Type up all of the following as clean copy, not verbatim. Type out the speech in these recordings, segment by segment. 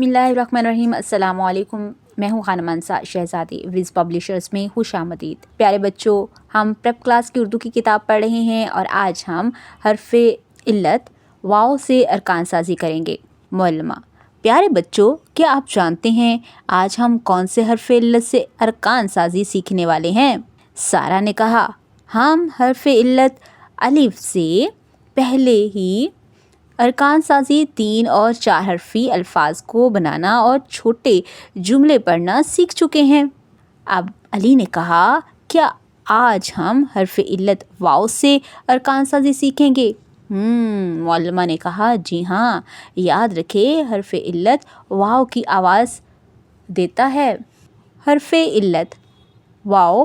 बिस्मिल्लाहिर्रहमानिर्रहीम। अस्सलाम वालेकुम। मैं हूँ खानम अंसा शहज़ादी। विज़ पब्लिशर्स में खुश आमदीद। प्यारे बच्चों, हम प्रेप क्लास की उर्दू की किताब पढ़ रहे हैं और आज हम हरफ़े इल्लत वाव से अरकान साजी करेंगे। मुअल्लिमा, प्यारे बच्चों, क्या आप जानते हैं आज हम कौन से हरफ़े इल्लत से अरकान साजी सीखने वाले हैं? सारा ने कहा, हम हरफ़े इल्लत अलिफ से पहले ही अरकान साजी 3 और 4 हरफ़ी अल्फाज को बनाना और छोटे जुमले पढ़ना सीख चुके हैं। अब अली ने कहा, क्या आज हम हरफ़े इल्लत वाव से अरकान साजी सीखेंगे? मौलमा ने कहा, जी हाँ, याद रखें हरफ़े इल्लत वाव की आवाज़ देता है। हरफ़े इल्लत वाव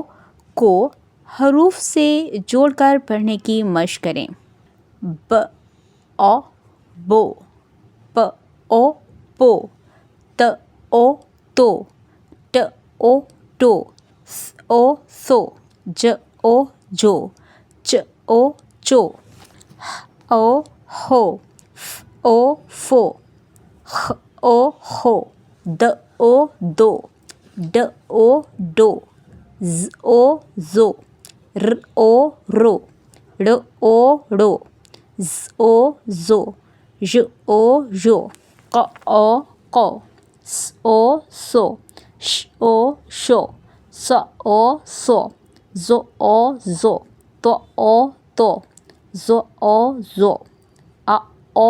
को हरूफ से जोड़कर पढ़ने की मशक करें। ब ओ बो, प ओ पो, त ओ तो, ट ओ टो, स ओ सो, ज ओ जो, च ओ चो, ह ओ हो, फ ओ फो, ख ओ खो, द ओ दो, ड ओ डो, ज ओ जो, र ओ रो, ड़ ओ ड़ो, ज़ ओ ज़ो, ž ओ ज़ो, q ओ को, स ओ सो, श ओ शो, स ओ सो, ज़ ओ ज़ो, त ओ तो, ज़ ओ ज़ो, अ ओ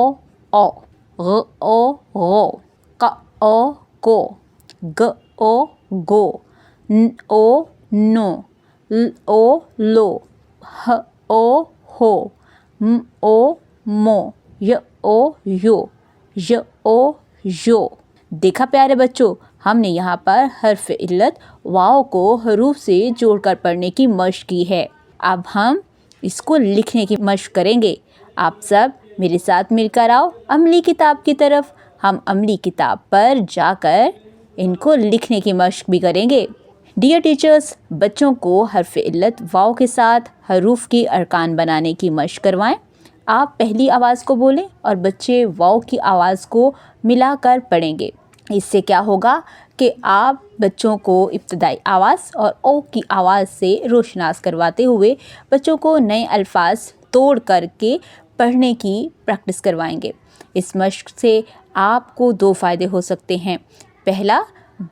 ओ, ग ओ गो, क ओ को, ग ओ गो, न ओ नो, ल ओ लो, ह ओ हो, म ओ मो, य ओ यो, य ओ यो। देखा प्यारे बच्चों, हमने यहाँ पर हरफ़ इल्लत वाव को हरूफ से जोड़कर पढ़ने की मशक की है। अब हम इसको लिखने की मशक करेंगे। आप सब मेरे साथ मिलकर आओ अमली किताब की तरफ। हम अमली किताब पर जाकर इनको लिखने की मशक भी करेंगे। डियर टीचर्स, बच्चों को हरफ़ इल्लत वाव के साथ हरूफ की अरकान बनाने की मशक करवाएं। आप पहली आवाज़ को बोलें और बच्चे वाव की आवाज़ को मिलाकर पढ़ेंगे। इससे क्या होगा कि आप बच्चों को इब्तदाई आवाज़ और ओ की आवाज़ से रोशनास करवाते हुए बच्चों को नए अल्फाज तोड़ करके पढ़ने की प्रैक्टिस करवाएंगे। इस मशक से आपको 2 फ़ायदे हो सकते हैं। पहला,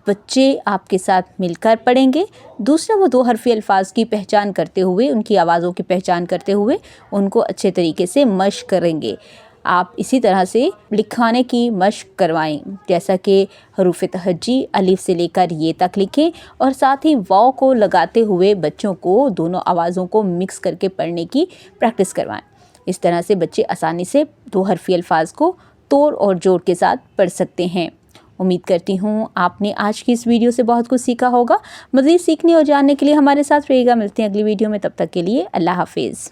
बच्चे आपके साथ मिलकर पढ़ेंगे। दूसरा, वो 2 हरफ़ी अल्फाज की पहचान करते हुए, उनकी आवाज़ों की पहचान करते हुए उनको अच्छे तरीके से मशक करेंगे। आप इसी तरह से लिखाने की मशक करवाएं, जैसा कि हरूफ तहज्जी अलिफ से लेकर ये तक लिखें और साथ ही वाव को लगाते हुए बच्चों को दोनों आवाज़ों को मिक्स करके पढ़ने की प्रैक्टिस करवाएं। इस तरह से बच्चे आसानी से 2 हरफ़ी अल्फाज को तोड़ और जोड़ के साथ पढ़ सकते हैं। उम्मीद करती हूँ आपने आज की इस वीडियो से बहुत कुछ सीखा होगा। मज़ीद सीखने और जानने के लिए हमारे साथ रहिएगा। मिलते हैं अगली वीडियो में, तब तक के लिए अल्लाह हाफिज़।